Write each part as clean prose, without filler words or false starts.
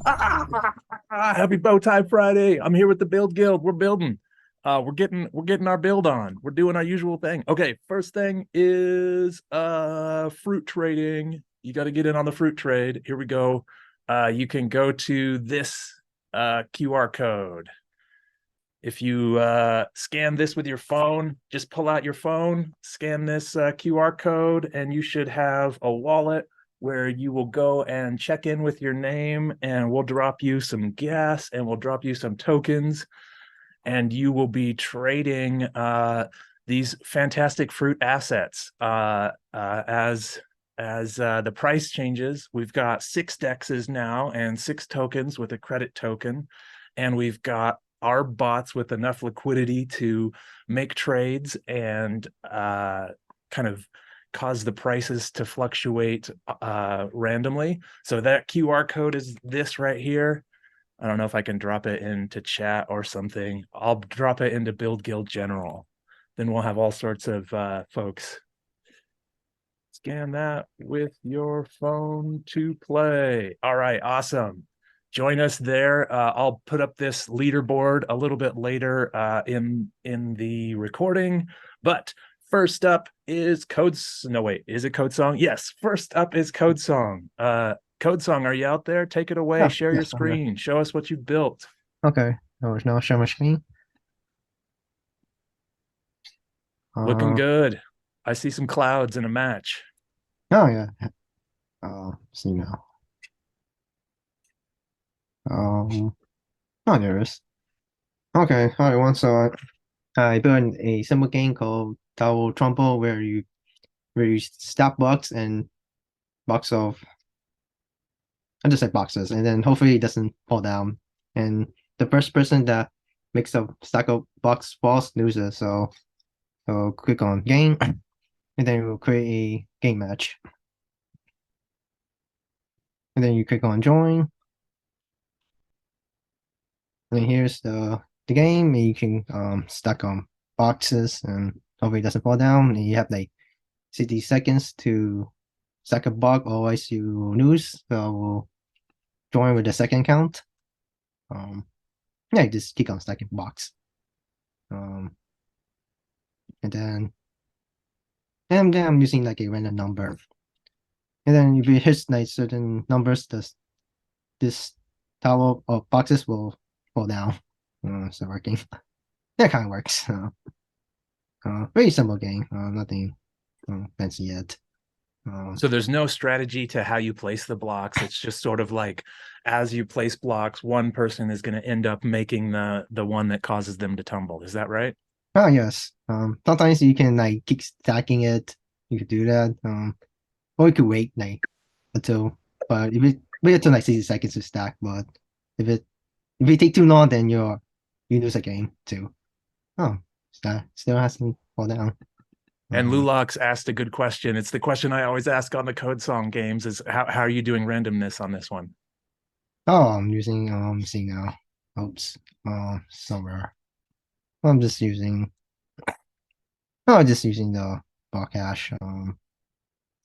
Happy Bow Tie Friday. I'm here with the Build Guild. We're building. We're getting our build on. We're doing our usual thing. Okay, first thing is fruit trading. You got to get in on the fruit trade. Here we go. You can go to this QR code. If you scan this with your phone, just pull out your phone, scan this QR code, and you should have a wallet where you will go and check in with your name, and we'll drop you some gas and we'll drop you some tokens, and you will be trading these fantastic fruit assets as the price changes. We've got 6 dexes now and 6 tokens with a credit token, and we've got our bots with enough liquidity to make trades and kind of cause the prices to fluctuate randomly. So that QR code is this right here. I don't know if I can drop it into chat or something. I'll drop it into Build Guild General. Then we'll have all sorts of folks scan that with your phone to play. All right, awesome. Join us there. I'll put up this leaderboard a little bit later in the recording, but first up is Codes. No, wait, is it Codesong? Yes, first up is Codesong. Codesong, are you out there? Take it away. Yeah, Share your yes, I'm there. screen. Show us what you've built. Okay, no, now share my screen. Looking Uh, good. I see some clouds in a match. oh yeah. See now. Oh, there is. Okay, all right. Once I built a simple game called Tower Tumble where you stack blocks and box of I just say boxes, and then hopefully it doesn't fall down. And the first person that makes a stack of box falls loses. So click on game, and then it will create a game match. And then you click on join. And here's the game. And you can stack on boxes and hopefully it doesn't fall down. And you have like 60 seconds to stack a block, otherwise you lose. So we'll join with the second count. Um, yeah, you just keep on stacking blocks. Um, and then I'm using like a random number. And then if it hits like certain numbers, this tower of boxes will fall down. So working. That kind of works. Very simple game. Nothing fancy yet. So there's no strategy to how you place the blocks. It's just sort of like as you place blocks, one person is going to end up making the one that causes them to tumble. Is that right? Oh yes. Sometimes you can like keep stacking it. You could do that. Or you could wait like until, but if it wait until like 60 seconds to stack. But if it if it take too long, then you lose a game too. Oh, that still hasn't fall down. And Um, Lulox asked a good question. It's the question I always ask on the Codesong games is how are you doing randomness on this one? oh, I'm using seeing oops, somewhere. I'm just using just using the block hash.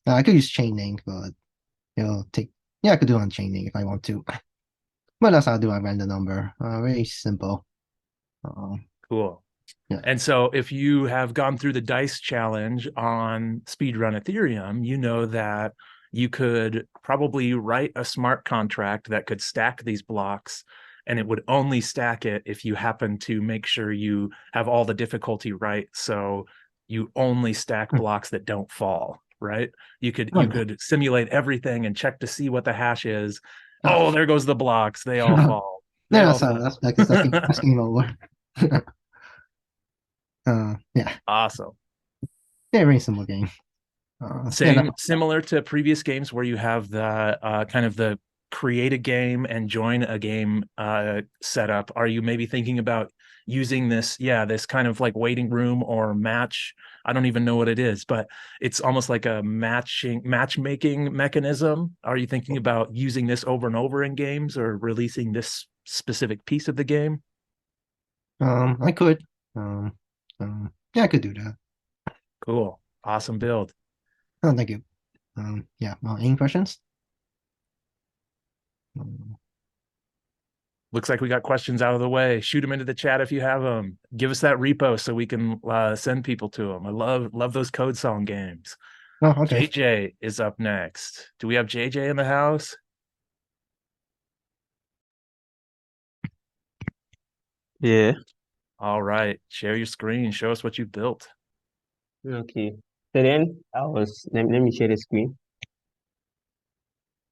I could use chain link, but it'll take. Yeah, I could do it on chain link if I want to. But that's how I do a random number. Very simple. Cool. Yeah. And so if you have gone through the dice challenge on Speedrun Ethereum, you know that you could probably write a smart contract that could stack these blocks, and it would only stack it if you happen to make sure you have all the difficulty right. So you only stack Hmm. blocks that don't fall, right? You could Oh you yeah. could simulate everything and check to see what the hash is. Oh. Oh, there goes the blocks. They all fall. They No, all that's fall. that's game over. Yeah. Awesome. Yeah, very simple game. Yeah, that's Similar to previous games where you have the kind of the create a game and join a game setup. Are you maybe thinking about using this, yeah, this kind of like waiting room or match? I don't even know what it is, but it's almost like a matchmaking mechanism. Are you thinking about using this over and over in games or releasing this specific piece of the game? I could. Yeah, I could do that. Cool. Awesome build. Oh, thank you. Yeah. Any questions? Looks like we got questions out of the way. Shoot them into the chat if you have them. Give us that repo so we can send people to them. I love those Codesong games. Oh, okay. JJ is up next. Do we have JJ in the house? Yeah. All right. Share your screen. Show us what you built. Okay. So then let me share the screen.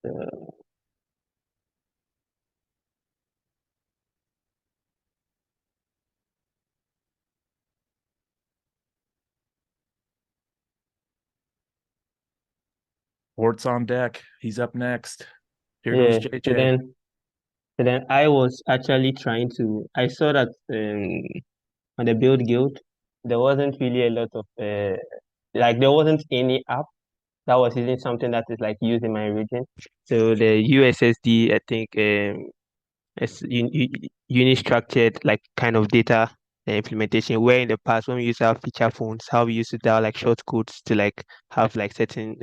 Uh, Port's on deck. He's up next. Here goes yeah. JJ. So then I was actually I saw that on the Build Guild, there wasn't really a lot of like there wasn't any app that was using something that is like used in my region. So the USSD, I think it's structured like kind of data implementation, where in the past when we used to have feature phones, how we used to dial like short codes to like have like certain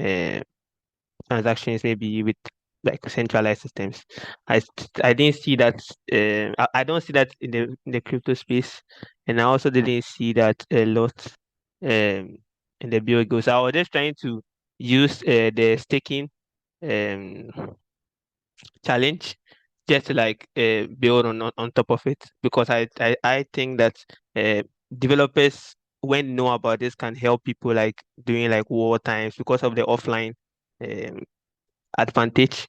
transactions maybe with like centralized systems. I didn't see that. I don't see that in the crypto space, and I also didn't see that a lot in the BuidlGuidl. So I was just trying to use the staking um challenge just to like build on top of it, because I think that developers when know about this can help people like during like war times because of the offline um, advantage.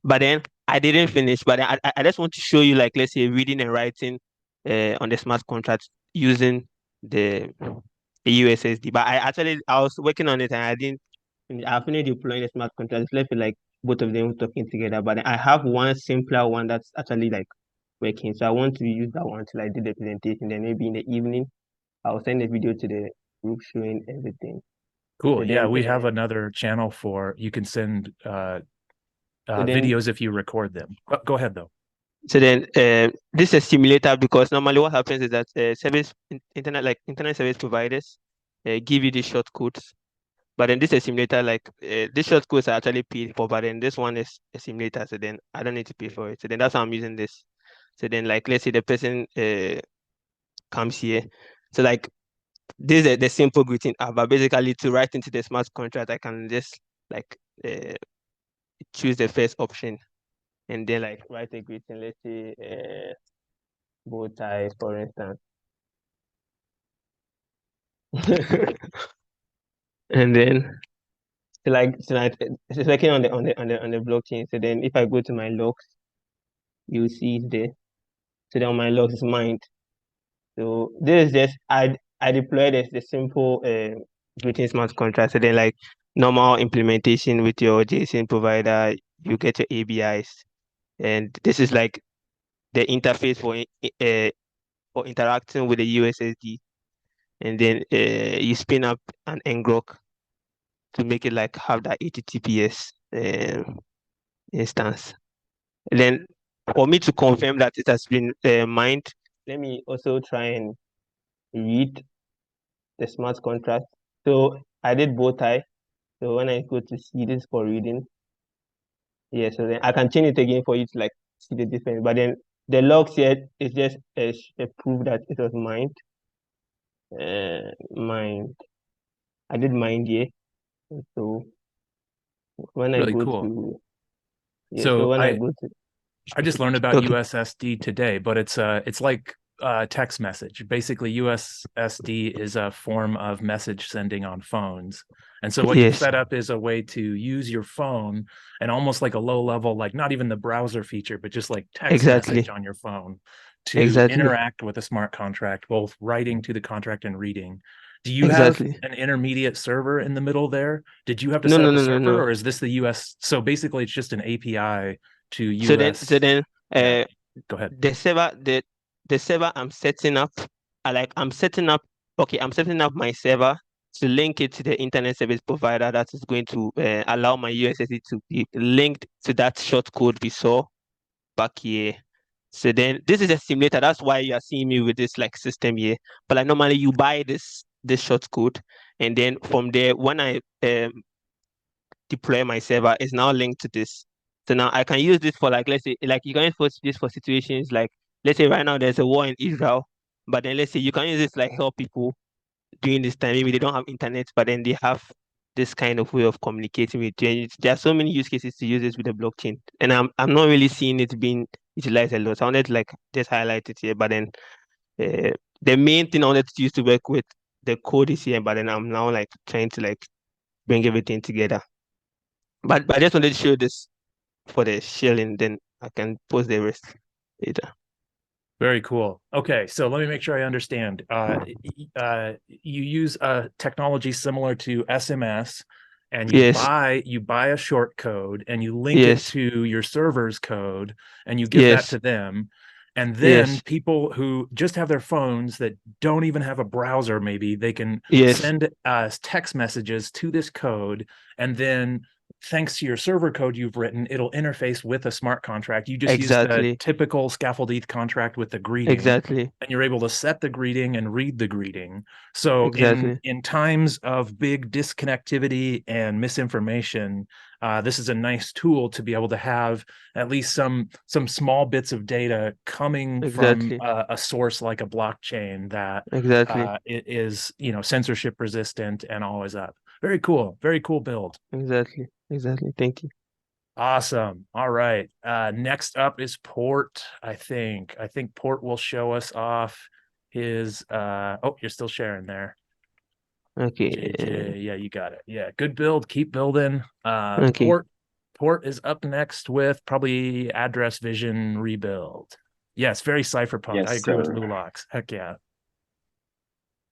But then I didn't finish. But then I just want to show you, like, let's say reading and writing on the smart contract using the, USSD. But I was working on it and I finished deploying the smart contract. It's left with like both of them talking together. But then I have one simpler one that's actually like working. So I want to use that one to like do the presentation. Then maybe in the evening I'll send the video to the group showing everything. Cool. So Yeah, then we have another channel for you can send so then videos if you record them. Go ahead though. So then, this is a simulator, because normally what happens is that internet service providers give you these short codes, but then this is a simulator. Like these short codes are actually paid for, but then this one is a simulator. So then I don't need to pay for it. So then that's how I'm using this. So then, like, let's say the person comes here. So like this is the simple greeting app, but basically to write into the smart contract, I can just like choose the first option and then like write a greeting. Let's say bow tie, for instance. And then it's working on the blockchain. So then if I go to my logs, you'll see it there. So then on my logs is mined. So this is just I deployed the simple greeting smart contract. So then like normal implementation with your JSON provider, you get your ABIs. And this is like the interface for interacting with the USSD. And then you spin up an ngrok to make it like have that HTTPS instance. And then for me to confirm that it has been mined, let me also try and read the smart contract. So I did bow tie. So when I go to see this for reading, yeah, so then I can change it again for you to like see the difference. But then the logs here is just a proof that it was mined. Mined. I did mine here. So when I Really go cool. to so So when I go to I just learned about okay. USSD today, but it's like text message. Basically, USSD is a form of message sending on phones. And so what you've Yes, set up is a way to use your phone and almost like a low level, like not even the browser feature, but just like text message exactly. on your phone to Exactly. interact with a smart contract, both writing to the contract and reading. Do you have Exactly. an intermediate server in the middle there? Did you have to No, set no, up a no, no, server, no. or is this the US? So basically, it's just an API to So US. then, Yeah, uh, go ahead. the server I'm setting up, I'm setting up. Okay, I'm setting up my server to link it to the internet service provider that is going to allow my USSD to be linked to that short code we saw back here. So then, this is a simulator. That's why you are seeing me with this like system here. But like normally, you buy this short code, and then from there, when I deploy my server, it's now linked to this. So now I can use this for like, let's say, like you can use this for situations like, let's say right now there's a war in Israel, but then let's say you can use this to, like, help people during this time. Maybe they don't have internet, but then they have this kind of way of communicating with you. And there are so many use cases to use this with the blockchain, and I'm not really seeing it being utilized a lot. So I wanted to like just highlight it here, but then uh, the main thing I wanted to use to work with the code is here, but then I'm now like trying to like bring everything together. But I just wanted to show this for the shilling, then I can post the rest later. Very cool. Okay, so let me make sure I understand. You use a technology similar to SMS, and Yes, you buy a short code and you link it yes, to your server's code and you give that yes, to them. And then yes, people who just have their phones that don't even have a browser, maybe they can yes, send text messages to this code, and then thanks to your server code you've written, it'll interface with a smart contract. You just use the exactly, typical Scaffold-Eth contract with the greeting, exactly, and you're able to set the greeting and read the greeting. So exactly, in times of big disconnectivity and misinformation, this is a nice tool to be able to have at least some small bits of data coming from exactly, a source like a blockchain that exactly, it is, censorship resistant and always up. Very cool. Very cool build. exactly, exactly. Thank you. Awesome. All right. Next up is Port, I think. I think Port will show us off his oh, you're still sharing there. Okay. JJ. Yeah, you got it. Yeah, good build. Keep building. Okay. Port is up next with probably address vision rebuild. Yes, very cypherpunk. I Yes, agree with sir. Lulox. Heck yeah.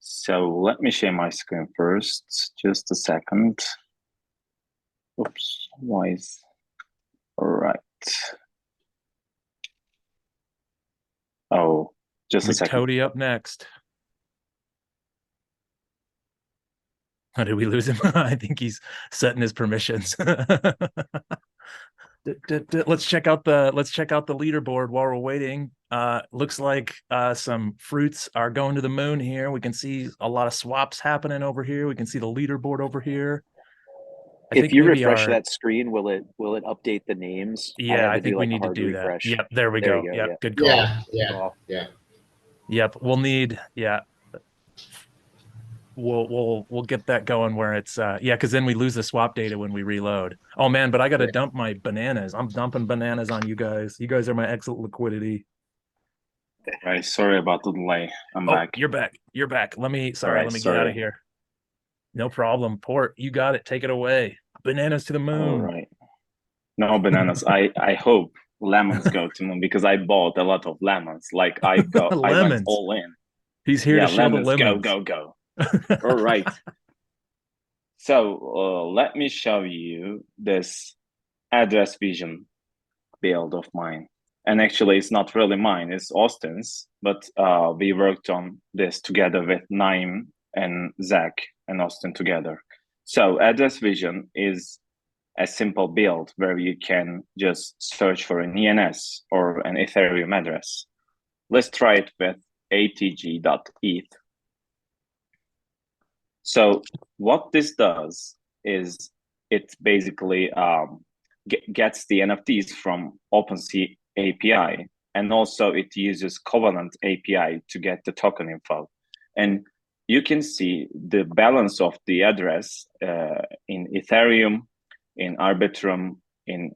So let me share my screen first. Just a second. Oops, why is all right? Oh, just a second. McToady up next. How did we lose him? I think he's setting his permissions. Let's check out the leaderboard while we're waiting. Looks like some fruits are going to the moon here. We can see a lot of swaps happening over here. We can see the leaderboard over here. I If think you maybe refresh that screen, will it update the names? I yeah, had I to do think we like a need to hard do that. refresh. Yep, there we There go. you go. Yep, Yeah. good call. Good call. Yeah. Yep, we'll need we'll get that going where it's yeah, because then we lose the swap data when we reload. Oh man, but I gotta Right. dump my bananas. I'm dumping bananas on you guys. You guys are my excellent liquidity. Right, sorry about the delay. I'm Oh, back. you're back. You're back. Let me All right, let me get out of sorry. here. No problem. Port, you got it. Take it away. Bananas to the All moon. right. No bananas. I hope lemons go to moon because I bought a lot of lemons. Like I went Lemons. all in. He's here Yeah, to show the lemons, lemons. go. All right. So let me show you this address vision build of mine. And actually, it's not really mine, it's Austin's, but we worked on this together with Naim and Zach and Austin together. So address vision is a simple build where you can just search for an ENS or an Ethereum address. Let's try it with atg.eth. So what this does is it basically gets the NFTs from OpenSea API, and also it uses Covenant API to get the token info. And you can see the balance of the address in Ethereum, in Arbitrum, in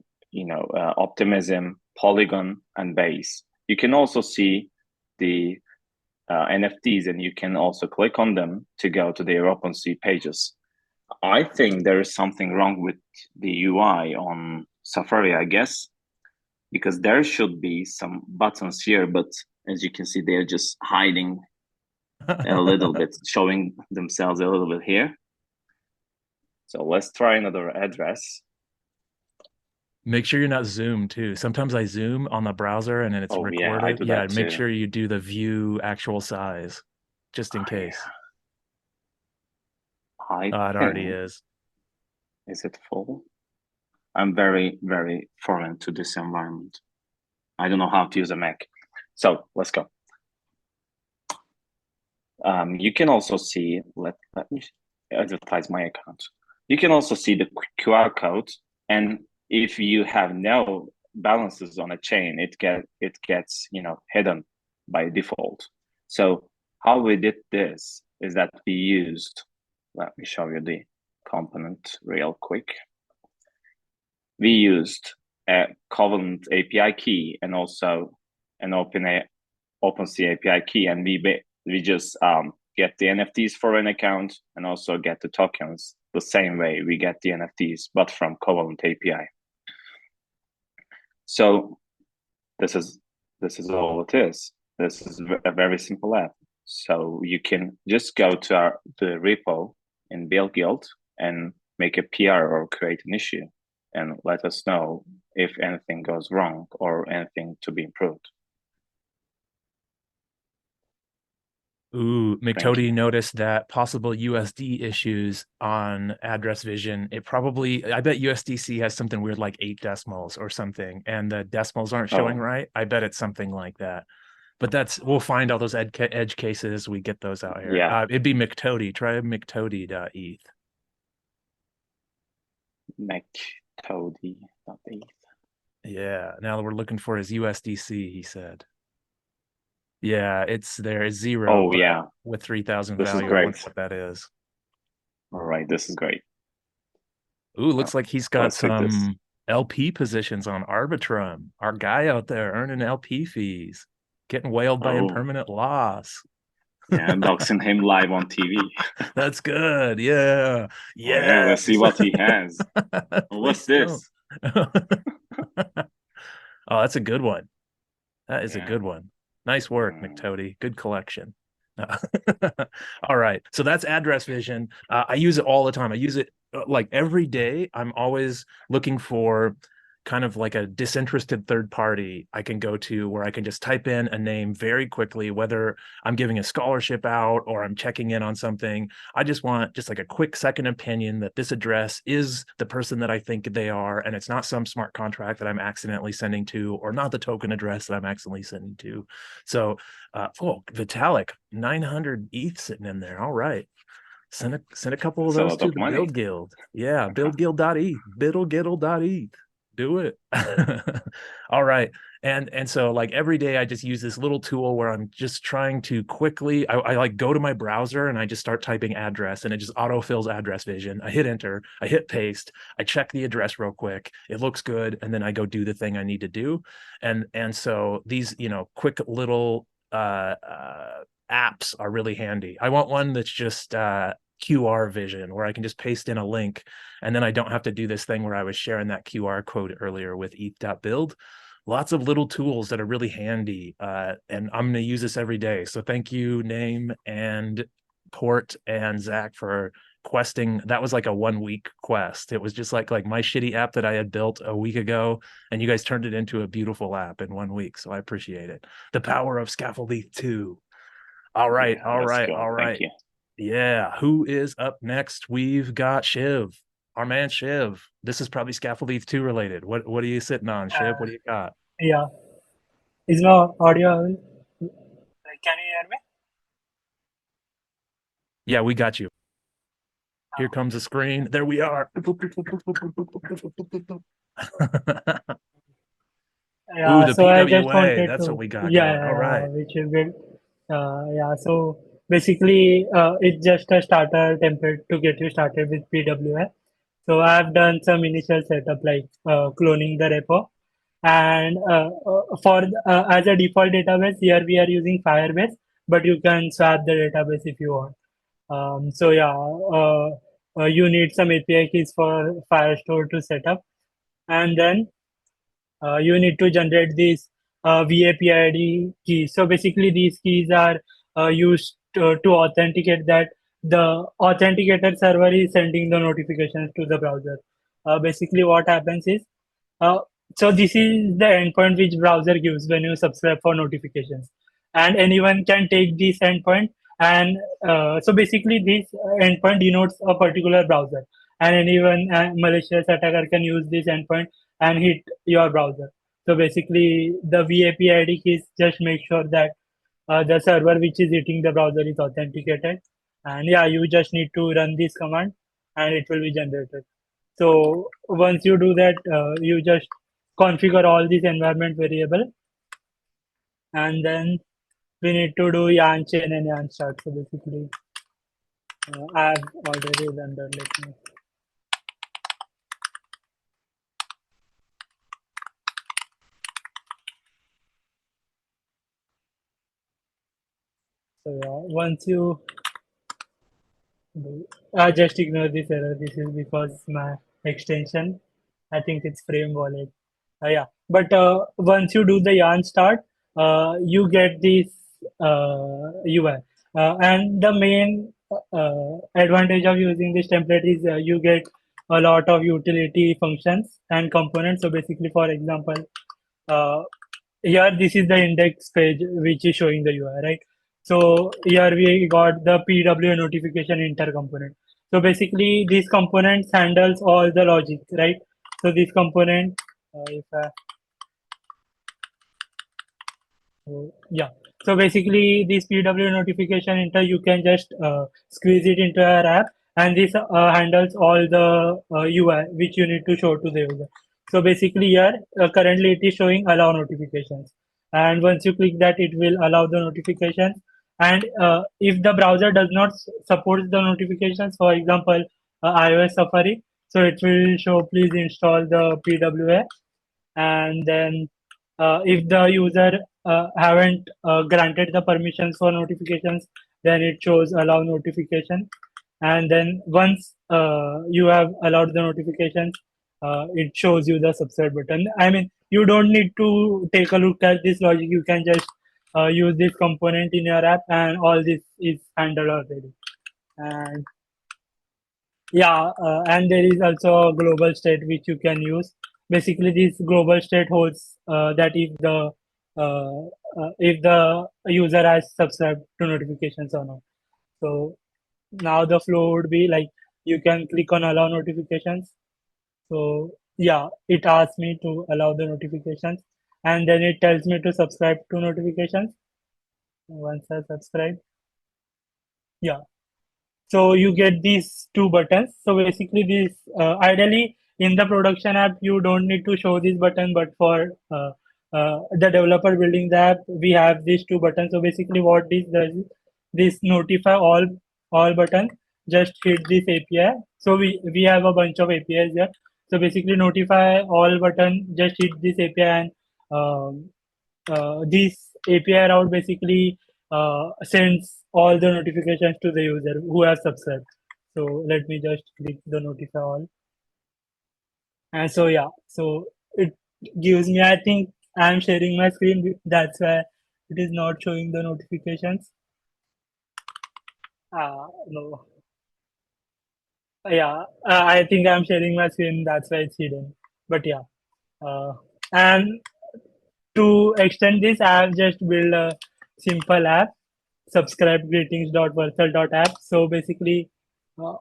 Optimism, Polygon, and Base. You can also see the NFTs, and you can also click on them to go to their OpenSea pages. I think there is something wrong with the UI on Safari, I guess, because there should be some buttons here, but as you can see, they're just hiding a little bit, showing themselves a little bit here. So let's try another address. Make sure you're not zoomed too. Sometimes I zoom on the browser and then it's Oh, yeah, I recorded. do Yeah, that make too. sure you do the view actual size just in case. I It already think, is. is it full? I'm very, very foreign to this environment. I don't know how to use a Mac. So let's go. You can also see, let me advertise my account. You can also see the QR code, and if you have no balances on a chain, it gets hidden by default. So how we did this is that we used, let me show you the component real quick. We used a Covenant API key and also an OpenSea API key, and we just get the NFTs for an account and also get the tokens the same way we get the NFTs, but from Covenant API. So this is all it is. This is a very simple app. So you can just go to the repo in BuidlGuidl and make a PR or create an issue and let us know if anything goes wrong or anything to be improved. Ooh, McToady noticed that possible USD issues on address vision. I bet USDC has something weird like 8 decimals or something, and the decimals aren't showing right. I bet it's something like that. But we'll find all those edge cases. We get those out here. Yeah. It'd be McToady. Try McToady.eth. McToady.eth. Yeah. Now we're looking for his USDC, he said. Yeah, it's there. It's 0. Oh, yeah. With 3,000 this value. Is great. I wonder what that is. All right. This is great. Ooh, looks like he's got some LP positions on Arbitrum. Our guy out there earning LP fees, getting whaled by impermanent loss. Yeah, doxing him live on TV. That's good. Yeah. Yeah. Let's see what he has. What's this? Oh, that's a good one. That is a good one. Nice work, McToady. Good collection. All right. So that's address vision. I use it all the time. I use it like every day. I'm always looking for kind of like a disinterested third party I can go to where I can just type in a name very quickly, whether I'm giving a scholarship out or I'm checking in on something. I just want just like a quick second opinion that this address is the person that I think they are, and it's not some smart contract that I'm accidentally sending to, or not the token address that I'm accidentally sending to. So Vitalik, 900 ETH sitting in there. All right. Send a couple of those to the BuidlGuidl. Yeah, BuidlGuidl.eth, BuidlGuidl.eth. Do it. All right. And so like every day I just use this little tool where I'm just trying to quickly, I like go to my browser and I just start typing address, and it just autofills address vision. I hit enter, I hit paste, I check the address real quick. It looks good. And then I go do the thing I need to do. And so these, quick little apps are really handy. I want one that's just QR vision where I can just paste in a link, and then I don't have to do this thing where I was sharing that QR code earlier with eth.build. Lots of little tools that are really handy, and I'm going to use this every day. So thank you, Name and Port and Zach, for questing. That was like a 1-week quest. It was just like my shitty app that I had built a week ago, and you guys turned it into a beautiful app in 1 week. So I appreciate it. The power of Scaffold-Eth 2. All right. Yeah, all right. Thank you. Yeah, who is up next? We've got Shiv, our man Shiv. This is probably Scaffold-Eth 2 related. What are you sitting on, Shiv? What do you got? Yeah. Is my audio? Can you hear me? Yeah, we got you. Here comes the screen. There we are. Yeah, ooh, the so PWA. I just wanted That's to, what we got. Yeah, all right. Which will be, yeah. So basically, it's just a starter template to get you started with PWA. So I've done some initial setup like cloning the repo, and for as a default database here we are using Firebase, but you can swap the database if you want. So yeah, you need some API keys for Firestore to set up, and then you need to generate these VAPID keys. So basically, these keys are used to authenticate that the authenticated server is sending the notifications to the browser. Basically, what happens is, uh, so this is the endpoint which browser gives when you subscribe for notifications, and anyone can take this endpoint. And so basically, this endpoint denotes a particular browser, and anyone malicious attacker can use this endpoint and hit your browser. So basically, the VAPID keys just make sure that the server which is hitting the browser is authenticated. And yeah, you just need to run this command and it will be generated. So once you do that, you just configure all these environment variable, and then we need to do yarn chain and yarn start. So basically, I've already done that. Let me. So yeah, once you just ignore this error. This is because my extension, I think it's frame wallet. Yeah, but once you do the yarn start, you get this UI. And the main advantage of using this template is you get a lot of utility functions and components. So basically, for example, uh, here this is the index page which is showing the UI, right? So here we got the PWA notification inter component. So basically these components handles all the logic, right? So this component, if I, yeah. So basically this PWA notification inter, you can just squeeze it into your app, and this handles all the UI which you need to show to the user. So basically here currently it is showing allow notifications, and once you click that it will allow the notifications. And if the browser does not support the notifications, for example iOS Safari, so it will show please install the PWA. And then if the user haven't granted the permissions for notifications, then it shows allow notification. And then once you have allowed the notifications, it shows you the subscribe button. I mean, you don't need to take a look at this logic. You can just use this component in your app, and all this is handled already. And yeah, and there is also a global state which you can use. Basically, this global state holds that if the user has subscribed to notifications or not. So now the flow would be like you can click on allow notifications. So yeah, it asks me to allow the notifications, and then it tells me to subscribe to notifications. Once I subscribe, yeah. So you get these two buttons. So basically this ideally in the production app you don't need to show this button, but for the developer building the app we have these two buttons. So basically what this does is this notify all button just hit this API. So we have a bunch of APIs here. So basically notify all button just hit this API, and this API route basically sends all the notifications to the user who has subscribed. So let me just click the notify all. And so yeah, so it gives me, I think I'm sharing my screen, that's why it is not showing the notifications. No. Yeah, I think I'm sharing my screen, that's why it's hidden. But yeah, and to extend this, I have just built a simple app, subscribe greetings.virtual.app. So basically, yeah.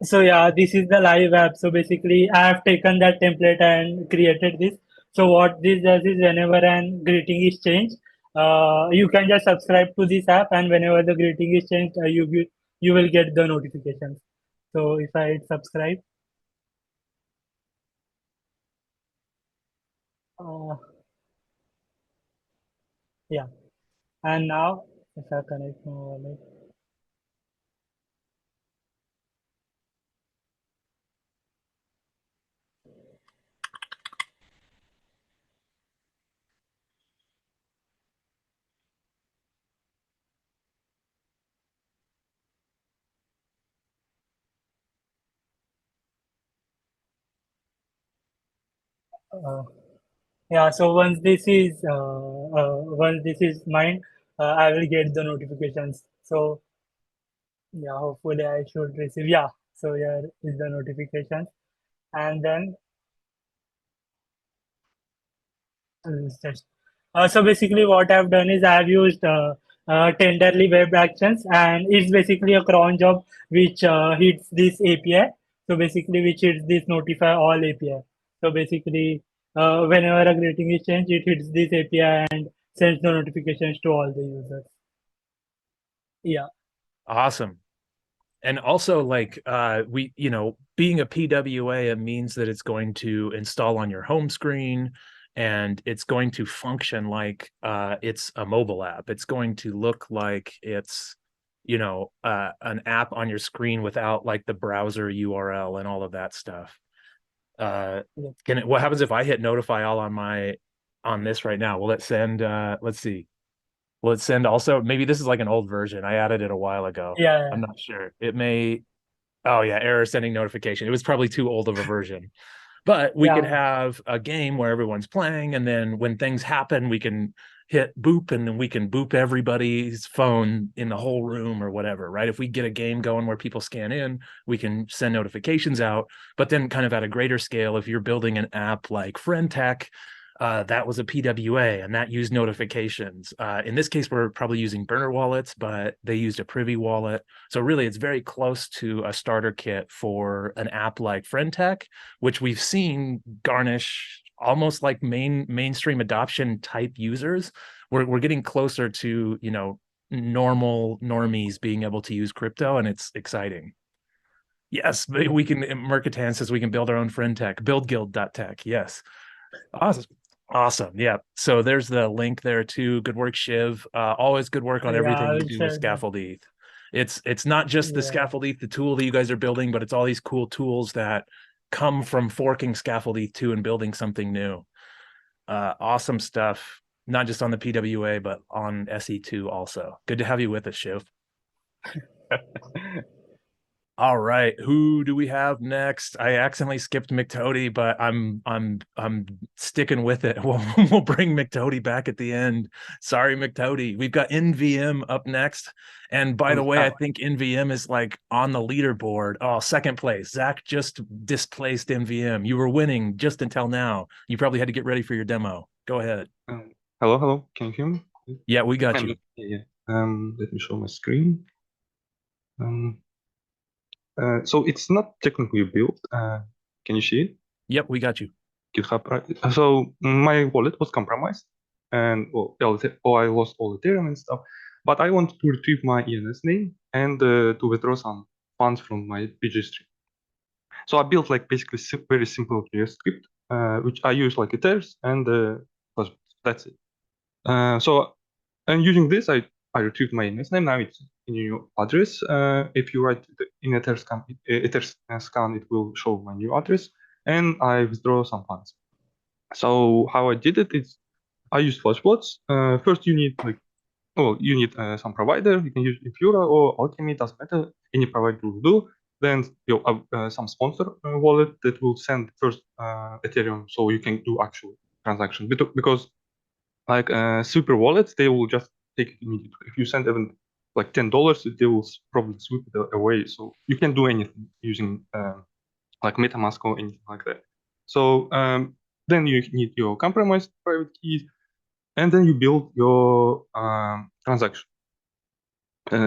So yeah, this is the live app. So basically, I have taken that template and created this. So what this does is whenever an greeting is changed, you can just subscribe to this app, and whenever the greeting is changed, you will get the notifications. So if I hit subscribe, uh, yeah, and now if I connect my wallet, uh, yeah. So once this is mine, I will get the notifications. So yeah, hopefully I should receive. Yeah, so here is the notification, and then it's just so basically what I've done is I've used tenderly web actions, and it's basically a cron job which hits this API. So basically which hits this notify all API. So basically whenever a greeting is changed, it hits this API and sends the notifications to all the users. Yeah. Awesome. And also, like, being a PWA, it means that it's going to install on your home screen, and it's going to function like it's a mobile app. It's going to look like it's, an app on your screen without like the browser URL and all of that stuff. What happens if I hit notify all on this right now? Will it send? Let's see. Will it send also? Maybe this is like an old version. I added it a while ago. Yeah. I'm not sure. It may. Oh yeah, error sending notification. It was probably too old of a version. But we could have a game where everyone's playing, and then when things happen, we can hit boop, and then we can boop everybody's phone in the whole room or whatever, right? If we get a game going where people scan in, we can send notifications out. But then kind of at a greater scale, if you're building an app like FriendTech, that was a PWA, and that used notifications. In this case, we're probably using burner wallets, but they used a Privy wallet. So really, it's very close to a starter kit for an app like FriendTech, which we've seen garnish almost like mainstream adoption type users. We're getting closer to, normal normies being able to use crypto, and it's exciting. Yes, we can. Mercatan says we can build our own FriendTech. BuidlGuidl.tech. Yes. Awesome. Yeah. So there's the link there too. Good work, Shiv. Always good work on everything you do with Scaffold-Eth. It's not just the Scaffold-Eth, the tool that you guys are building, but it's all these cool tools that come from forking Scaffold-Eth too and building something new. Awesome stuff. Not just on the PWA, but on SE2 also. Good to have you with us, Shiv. All right, who do we have next? I accidentally skipped McToady, but I'm sticking with it. We'll bring McToady back at the end. Sorry, McToady. We've got NVM up next. And by the way, I think NVM is like on the leaderboard. Oh, second place. Zach just displaced NVM. You were winning just until now. You probably had to get ready for your demo. Go ahead. Hello. Can you hear me? Yeah, we got you. Yeah. Let me show my screen. So it's not technically built. Can you see it? Yep, we got you. GitHub. Right? So my wallet was compromised, and I lost all Ethereum and stuff. But I wanted to retrieve my ENS name and to withdraw some funds from my PG stream. So I built like basically very simple JS script, which I use like Ethers and that's it. And using this, I retrieved my ENS name. Now it's in your new address. If you write in Ethers scan, it will show my new address, and I withdraw some funds. So how I did it is I used flashbots. First, you need some provider. You can use Infura or Alchemy. Doesn't matter. Any provider will do. Then you have some sponsor wallet that will send first Ethereum, so you can do actual transaction. Because like super wallets, they will just take it immediately. If you send even like $10, they will probably sweep it away. So you can do anything using like MetaMask or anything like that. So then you need your compromised private keys, and then you build your transaction.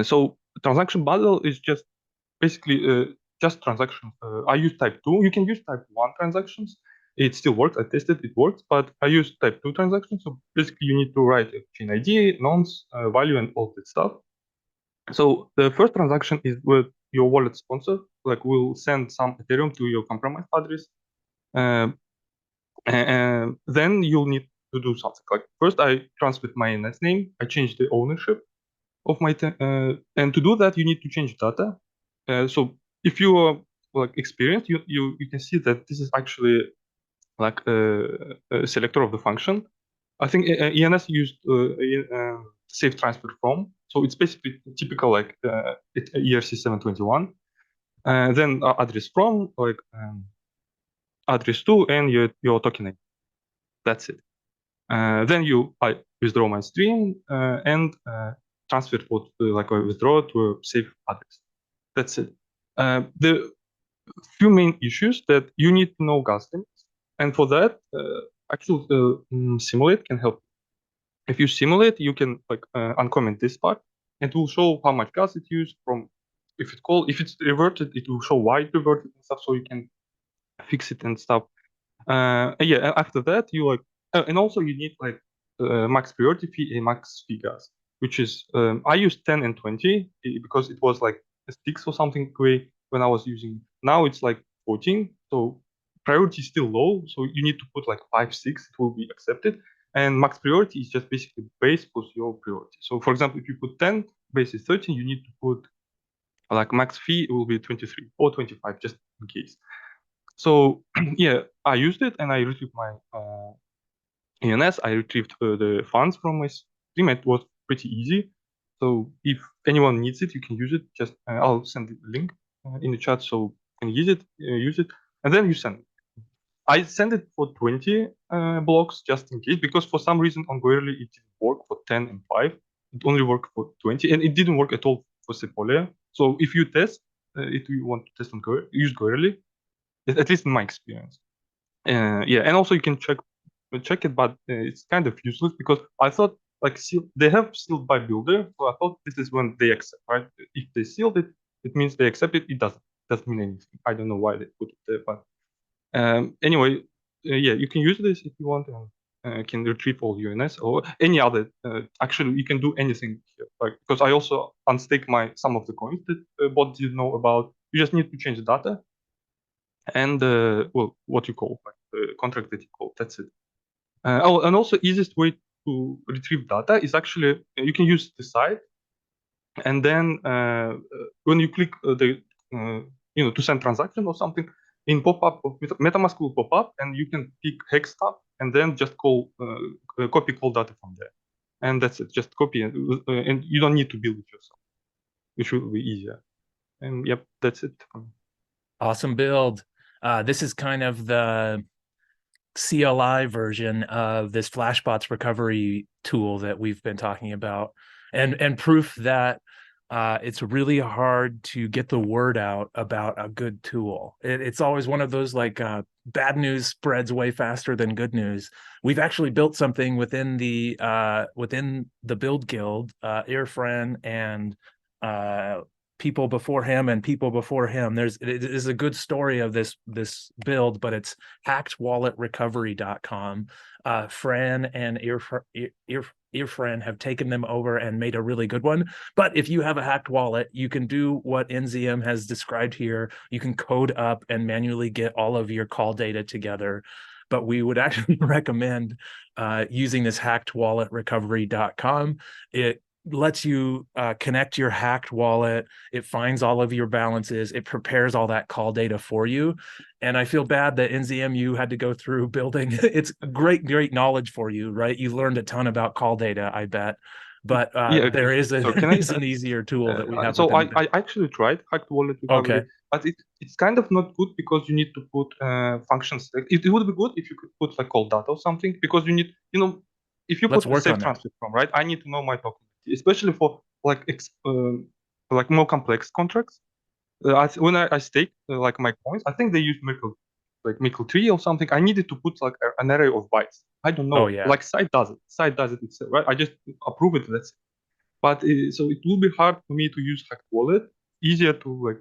So transaction bundle is just basically just transactions. I use type 2. You can use type 1 transactions. It still works. I tested, it works, but I use type 2 transactions. So basically, you need to write a chain ID, nonce, value, and all that stuff. So the first transaction is with your wallet sponsor. Like we'll send some Ethereum to your compromised address. And then you'll need to do something. Like first, I transferred my ENS name. I changed the ownership of my and to do that, you need to change data. So if you are like experienced, you can see that this is actually like a selector of the function. I think ENS used safe transfer from, so it's basically typical like ERC 721. Then address from, like address to, and your token name. That's it. Then I withdraw my stream and transfer what like I withdraw to a safe address. That's it. The few main issues that you need to know gas limits, and for that, actually simulate can help. If you simulate, you can like uncomment this part, and it will show how much gas it used from. If it's reverted, it will show why it reverted and stuff, so you can fix it and stuff. Yeah. After that, you like, and also you need like max priority fee and max fee gas, which is I used 10 and 20 because it was like a 6 or something when I was using. Now it's like 14, so priority is still low, so you need to put like 5, 6, it will be accepted. And max priority is just basically base plus your priority. So for example, if you put 10, base is 13, you need to put like max fee, it will be 23 or 25, just in case. So yeah, I used it and I retrieved my ENS. I retrieved the funds from my stream. It was pretty easy. So if anyone needs it, you can use it. Just I'll send the link in the chat so you can use it, and then you send it. I sent it for 20 blocks just in case, because for some reason on Goerli it didn't work for 10 and 5. It only worked for 20, and it didn't work at all for Sepolia. So if you test, if you want to test on Goerli, use Goerli, at least in my experience. Yeah, and also you can check it, but it's kind of useless because I thought like they have sealed by builder, so I thought this is when they accept, right? If they sealed it, it means they accept it. It doesn't mean anything. I don't know why they put it there, but anyway, yeah, you can use this if you want, and can retrieve all UNS or any other. Actually, you can do anything here, like because I also unstake some of the coins that bot didn't know about. You just need to change the data and well, what you call like the contract that you call. That's it. Oh, and also easiest way to retrieve data is actually you can use the site, and then when you click the to send transaction or something, in pop-up of MetaMask will pop up, and you can pick hex tab and then just copy call data from there, and that's it. Just copy and you don't need to build it yourself, which will be easier. And yep, that's it. Awesome build. This is kind of the CLI version of this flashbots recovery tool that we've been talking about, and proof that it's really hard to get the word out about a good tool. It's always one of those like bad news spreads way faster than good news. We've actually built something within the Build Guild, Irfan and people before him and people before him. It is a good story of this build, but it's hackedwalletrecovery.com. Fran and Irfan have taken them over and made a really good one. But if you have a hacked wallet, you can do what NZM has described here. You can code up and manually get all of your call data together. But we would actually recommend using this hackedwalletrecovery.com. It lets you connect your hacked wallet. It finds all of your balances. It prepares all that call data for you. And I feel bad that NZMU had to go through building. It's great knowledge for you, right? You learned a ton about call data, I bet. But yeah, there is an easier tool that we have. So I actually tried hacked wallet recovery, okay, but it's kind of not good because you need to put functions. It would be good if you could put like call data or something, because you need, if you put the safe transfer from, right? I need to know my token, especially for like more complex contracts. When I stake like my coins, I think they use McToady or something. I needed to put like an array of bytes. I don't know. Oh, yeah. Like site does it itself, right? I just approve it. That's it. But so it will be hard for me to use hacked wallet. Easier to like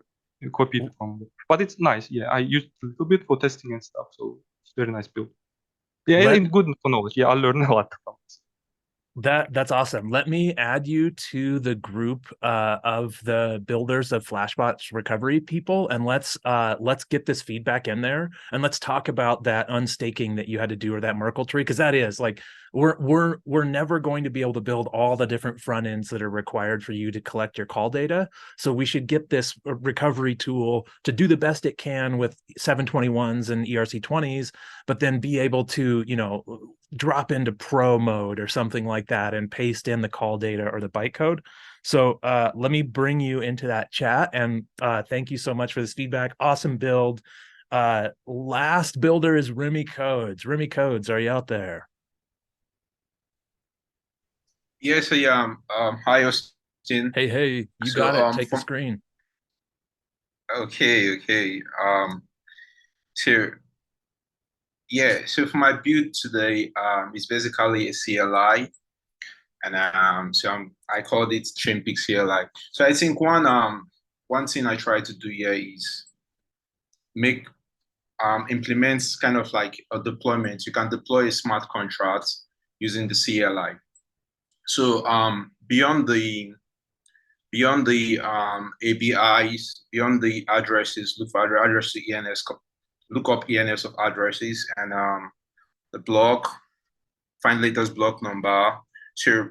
copy it from. But it's nice. Yeah, I used a little bit for testing and stuff. So it's very nice build. Yeah, and good for knowledge. Yeah, I learned a lot from this. That's awesome. Let me add you to the group of the builders of Flashbots recovery people, and let's get this feedback in there, and let's talk about that unstaking that you had to do, or that Merkle tree, because that is like we're never going to be able to build all the different front ends that are required for you to collect your call data. So we should get this recovery tool to do the best it can with 721s and ERC20s, but then be able to drop into pro mode or something like that and paste in the call data or the bytecode. So let me bring you into that chat, and thank you so much for this feedback. Awesome build. Last builder is Remycodes. Remycodes, are you out there? Yes, I am. Hi, Austin. Hey, you got it. Take the screen. Okay. So for my build today, it's basically a CLI, and I called it chainpeekcli. So I think one thing I try to do here is implement kind of like a deployment. You can deploy a smart contract using the CLI. So beyond the ABIs, beyond the addresses, look for address to ENS, look up ENS of addresses, and the block, find latest block number. So,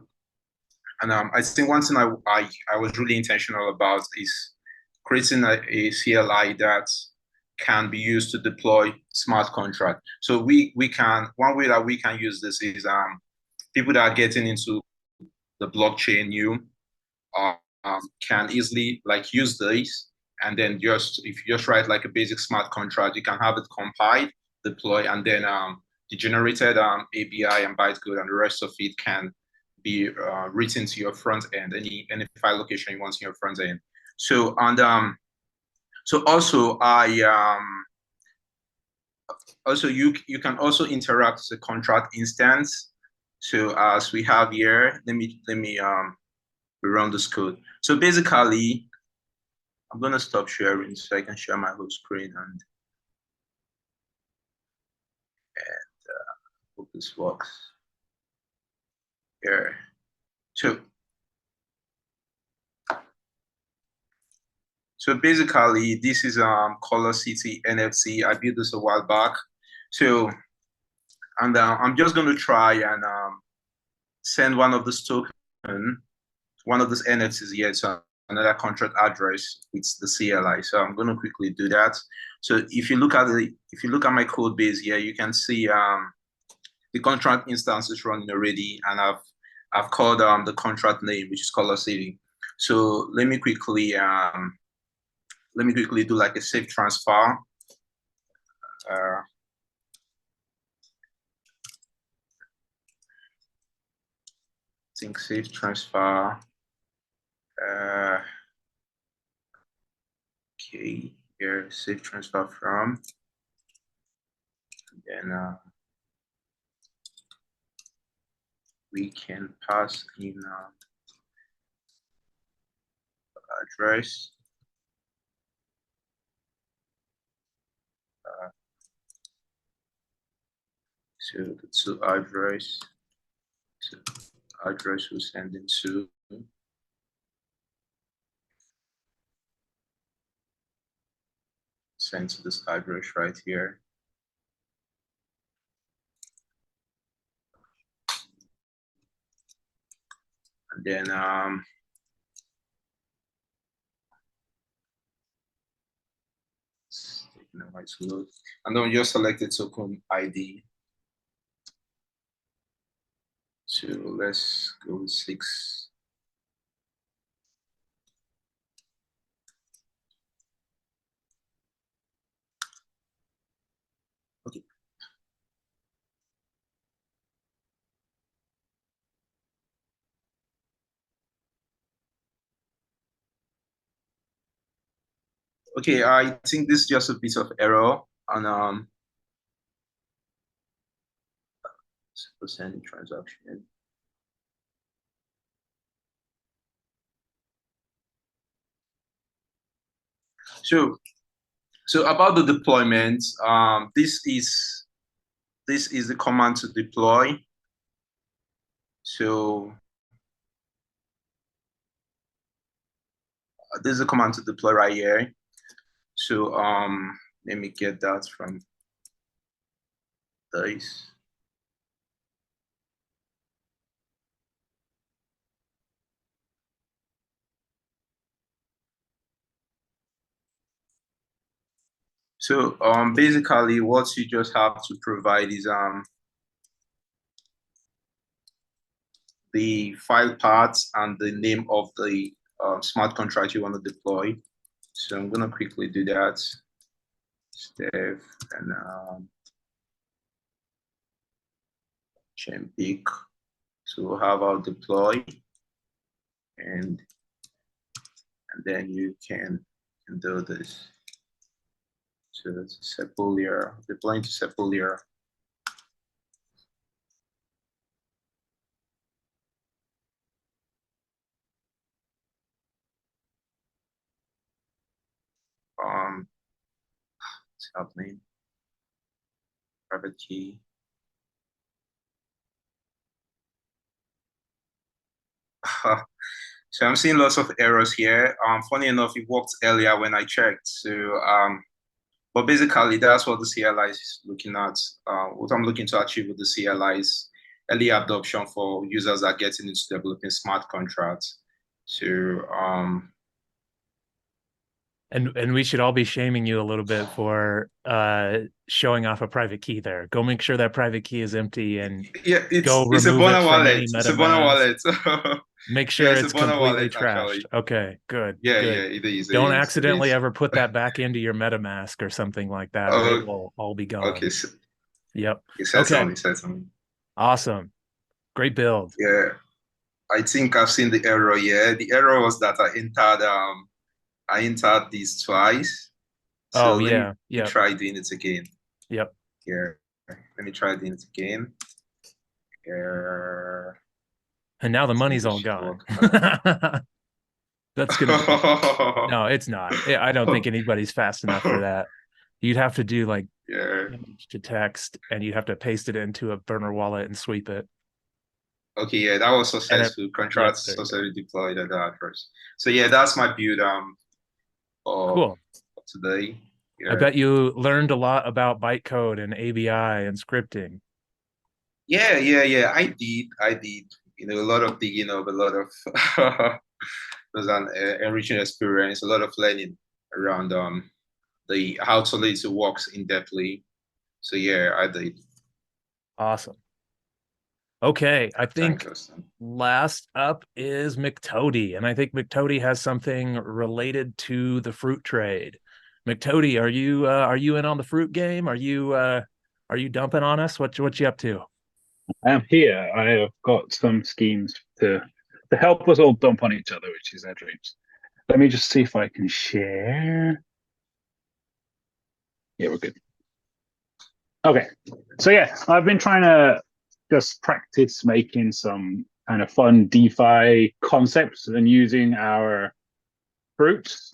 and I think one thing I was really intentional about is creating a CLI that can be used to deploy smart contract. So we can, one way that we can use this is people that are getting into the blockchain new can easily like use this, and then just if you just write like a basic smart contract, you can have it compiled, deploy, and then the generated API and bytecode and the rest of it can be written to your front end, any file location you want in your front end. So and so also also you can also interact with the contract instance. So as we have here, let me run this code. So basically, I'm gonna stop sharing so I can share my whole screen and hope this works. Here. So basically, this is Color City NFC. I built this a while back. So, and I'm just going to try and send one of this token, one of these NFTs here to another contract address with the CLI. So I'm going to quickly do that. So if you look at my code base here, you can see the contract instance is running already, and I've called the contract name, which is Color City. So let me quickly do like a safe transfer. I think safe transfer. Okay, here safe transfer from. And then we can pass in address. So the two address. So address will send into. Send to this address right here. And then it's taking a while to load. And then we just select the token ID. So let's go with 6. Okay. Okay, I think this is just a bit of error on percent transaction. So about the deployment, this is the command to deploy. So this is a command to deploy right here. So let me get that from this. So basically what you just have to provide is the file paths and the name of the smart contract you want to deploy. So I'm gonna quickly do that. Steph and chainpeek. So we'll have our deploy, and then you can do this. So that's Sepulveda, deploying to Sepulveda. What's happening? Private key. So I'm seeing lots of errors here. Funny enough, it worked earlier when I checked. So but basically that's what the CLI is looking at. What I'm looking to achieve with the CLI is early adoption for users that are getting into developing smart contracts. So And we should all be shaming you a little bit for showing off a private key there. Go make sure that private key is empty and yeah, go it's a remove Bona it from wallet. any It's a Bona MetaMask. wallet. Make Yeah, sure it's a it's Bona completely wallet trashed. actually. Okay, good. Yeah, good. yeah, it is. It Don't is. It accidentally is. ever put that back into your MetaMask or something like that, or it will all be gone. Okay. So, Yep. certainly, Okay. certainly. Awesome. Great build. Yeah, I think I've seen the error. Yeah, the error was that I entered this twice. So Oh, let yeah. me Yep. try doing it again. Yep. Yeah, let me try doing it again. Yeah. And now the money's all gone. That's gonna be no, it's not. I don't think anybody's fast enough for that. You'd have to do like image to text, and you'd have to paste it into a burner wallet and sweep it. Okay, yeah, that was successful. Contracts successfully deployed at that first. So yeah, that's my build cool today. Yeah. I bet you learned a lot about bytecode and ABI and scripting. Yeah. I did. You know, a lot of digging up, a lot of it was an enriching experience, a lot of learning around the how Solidity works in depthly. So yeah, I did. Awesome. Okay, I think last up is McToady, and I think McToady has something related to the fruit trade. McToady, are you in on the fruit game? Are you dumping on us? What you up to? I am here. I have got some schemes to help us all dump on each other, which is our dreams. Let me just see if I can share. Yeah, we're good. Okay, so yeah, I've been trying to just practice making some kind of fun DeFi concepts and using our fruits.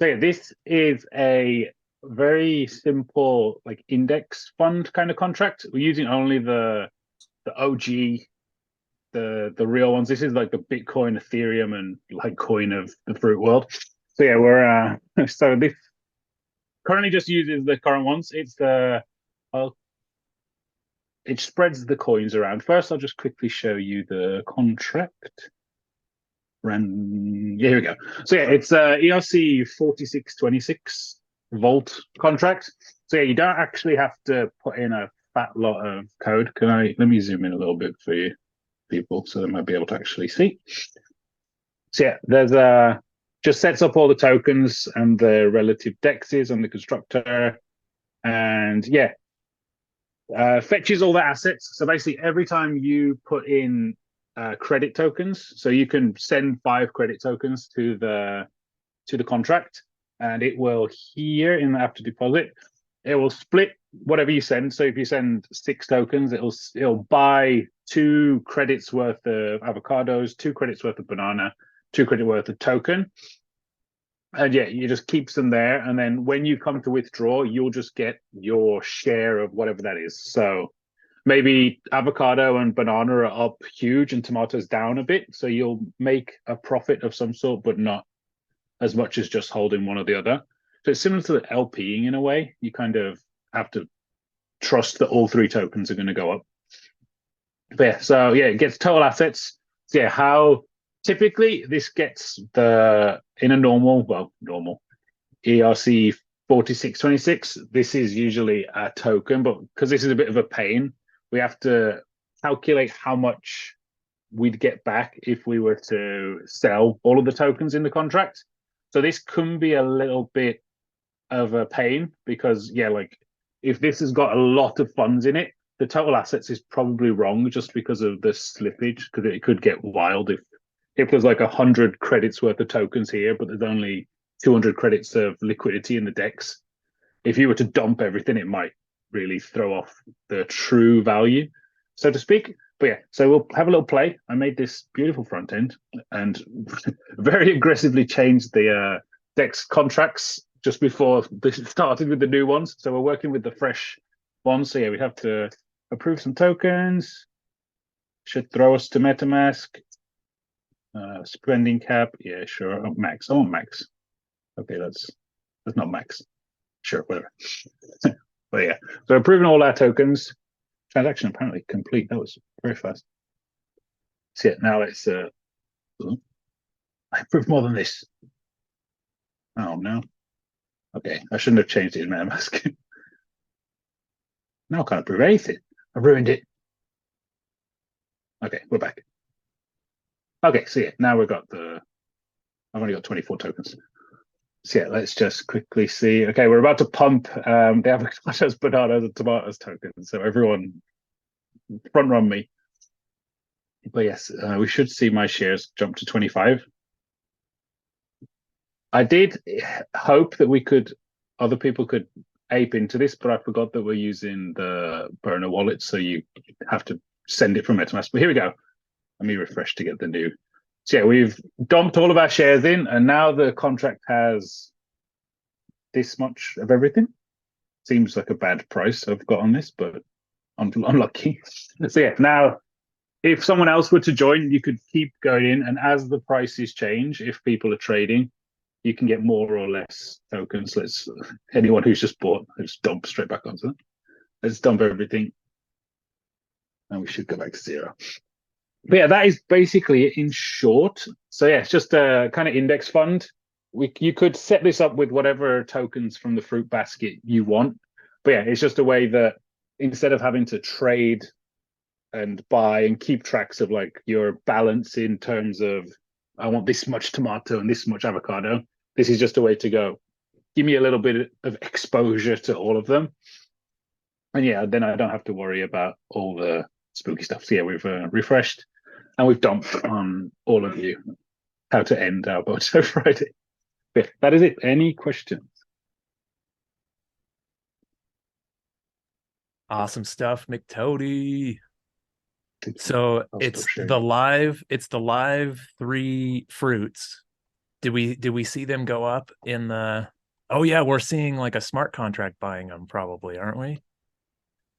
So yeah, this is a very simple like index fund kind of contract. We're using only the OG, the real ones. This is like the Bitcoin, Ethereum, and Litecoin of the fruit world. So yeah, we're so this currently just uses the current ones. It's the it spreads the coins around. First, I'll just quickly show you the contract. Yeah, here we go. So yeah, it's ERC 4626 Vault contract. So yeah, you don't actually have to put in a fat lot of code. Let me zoom in a little bit for you people so they might be able to actually see. So yeah, there's just sets up all the tokens and the relative dexes and the constructor, and yeah, fetches all the assets. So basically, every time you put in credit tokens, so you can send 5 credit tokens to the contract, and it will here in the after deposit, it will split whatever you send. So if you send 6 tokens, it'll buy 2 credits worth of avocados, 2 credits worth of banana, 2 credit worth of token. And yeah, you just keeps them there, and then when you come to withdraw, you'll just get your share of whatever that is. So maybe avocado and banana are up huge and tomatoes down a bit, so you'll make a profit of some sort, but not as much as just holding one or the other. So it's similar to the LPing in a way. You kind of have to trust that all 3 tokens are going to go up. But yeah, so yeah, it gets total assets. So yeah, how typically this gets in a normal ERC 4626, this is usually a token, but because this is a bit of a pain, we have to calculate how much we'd get back if we were to sell all of the tokens in the contract. So this can be a little bit of a pain because yeah, like if this has got a lot of funds in it, the total assets is probably wrong just because of the slippage, because it could get wild if there's like 100 credits worth of tokens here, but there's only 200 credits of liquidity in the DEX. If you were to dump everything, it might really throw off the true value, so to speak. But yeah, so we'll have a little play. I made this beautiful front end and very aggressively changed the DEX contracts just before this started with the new ones. So we're working with the fresh ones. So yeah, we have to approve some tokens. Should throw us to MetaMask. Spending cap, yeah, sure. Oh, max. I want max. Okay, that's not max. Sure, whatever. But yeah, so approving all our tokens. Transaction apparently complete. That was very fast. So yeah, now let's I approve more than this. Oh no. Okay, I shouldn't have changed it in MetaMask. Now I can't approve anything. I ruined it. Okay, we're back. Okay, so yeah, now we've got I've only got 24 tokens. So yeah, let's just quickly see. Okay, we're about to pump the avocados, bananas, and tomatoes tokens. So everyone front run me. But yes, we should see my shares jump to 25. I did hope that other people could ape into this, but I forgot that we're using the burner wallet, so you have to send it from MetaMask. But here we go. Let me refresh to get the new. So yeah, we've dumped all of our shares in, and now the contract has this much of everything. Seems like a bad price I've got on this, but I'm unlucky. So yeah, now if someone else were to join, you could keep going in, and as the prices change, if people are trading, you can get more or less tokens. Anyone who's just bought, let's dump straight back onto it. Let's dump everything, and we should go back to 0. But yeah, that is basically it in short. So yeah, it's just a kind of index fund. You could set this up with whatever tokens from the fruit basket you want. But yeah, it's just a way that instead of having to trade and buy and keep tracks of like your balance in terms of I want this much tomato and this much avocado, this is just a way to go, give me a little bit of exposure to all of them. And yeah, then I don't have to worry about all the spooky stuff. So yeah, we've refreshed and we've dumped on all of you how to end our Boto Friday. Yeah, that is it. Any questions? Awesome stuff, McToady. So it's sharing. the live 3 fruits. Did we see them go up in the? Oh yeah, we're seeing like a smart contract buying them probably, aren't we?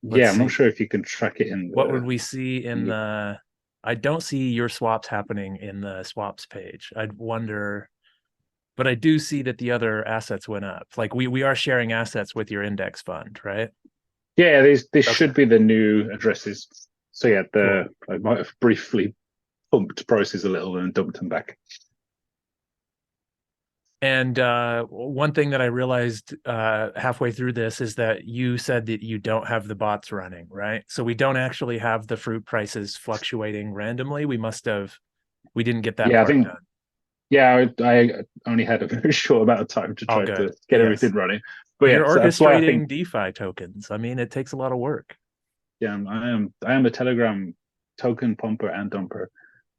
Yeah, I'm not sure if you can track it in. What would we see in the? I don't see your swaps happening in the swaps page. I'd wonder, but I do see that the other assets went up. Like we are sharing assets with your index fund, right? Yeah, this should be the new addresses. So yeah, I might have briefly pumped prices a little and dumped them back. And one thing that I realized halfway through this is that you said that you don't have the bots running, right? So we don't actually have the fruit prices fluctuating randomly. We didn't get that part done. Yeah, I only had a very short amount of time to try to get everything running. But you're yeah, orchestrating DeFi tokens. I mean, it takes a lot of work. Yeah, I am a Telegram token pumper and dumper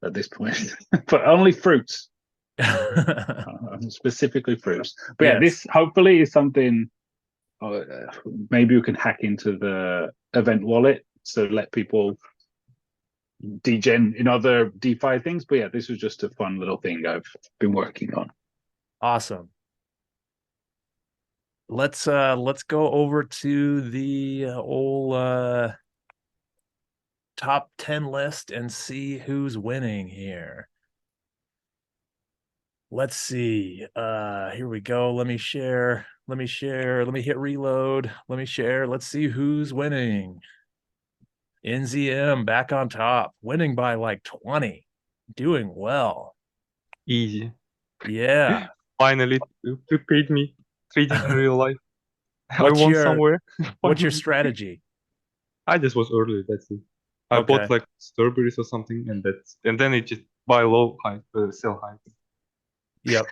at this point, but only fruits. Specifically fruits. But yeah, this hopefully is something maybe we can hack into the event wallet, so let people degen in other DeFi things. But yeah, this was just a fun little thing I've been working on. Awesome. Let's go over to the old top 10 list and see who's winning here. Let's see. Here we go. Let me share. Let me hit reload. Let me share. Let's see who's winning. NZM back on top, winning by like 20. Doing well. Easy. Yeah. Finally, you paid me. Trading in real life. I won somewhere. What's your strategy? I just was early. That's it. I bought like strawberries or something, and then it just buy low, high, sell high. Yep.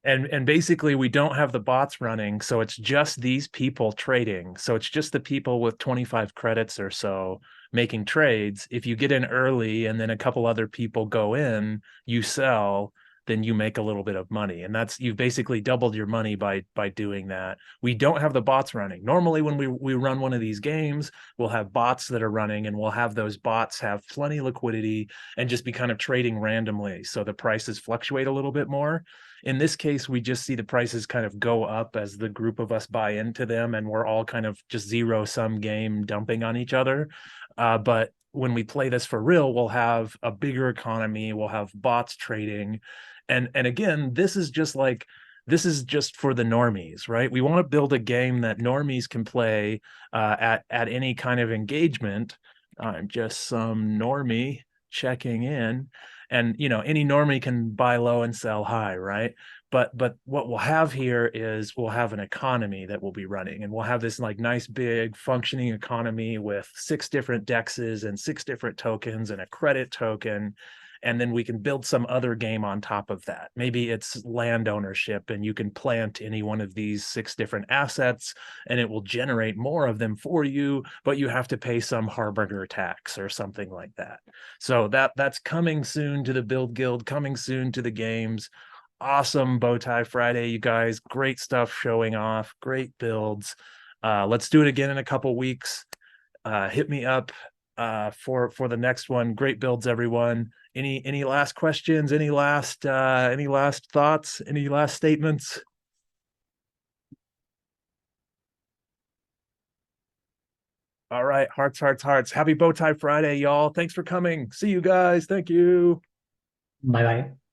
And basically we don't have the bots running, so it's just these people trading. So it's just the people with 25 credits or so making trades. If you get in early and then a couple other people go in, you sell, then you make a little bit of money. And you've basically doubled your money by doing that. We don't have the bots running. Normally when we run one of these games, we'll have bots that are running, and we'll have those bots have plenty of liquidity and just be kind of trading randomly, so the prices fluctuate a little bit more. In this case, we just see the prices kind of go up as the group of us buy into them, and we're all kind of just zero-sum game dumping on each other. But when we play this for real, we'll have a bigger economy, we'll have bots trading. And again, this is just for the normies, right? We want to build a game that normies can play at any kind of engagement. I'm just some normie checking in, and any normie can buy low and sell high, right? But what we'll have here is we'll have an economy that will be running, and we'll have this like nice big functioning economy with 6 different dexes and 6 different tokens and a credit token. And then we can build some other game on top of that. Maybe it's land ownership, and you can plant any one of these 6 different assets and it will generate more of them for you, but you have to pay some harbinger tax or something like that. So that's coming soon to the Build Guild, coming soon to the games. Awesome Bowtie Friday, you guys. Great stuff showing off, great builds. Let's do it again in a couple weeks. Hit me up for the next one. Great builds, everyone. Any last questions? Any last thoughts? Any last statements? All right, hearts, hearts, hearts. Happy Bowtie Friday, y'all. Thanks for coming. See you guys. Thank you. Bye bye.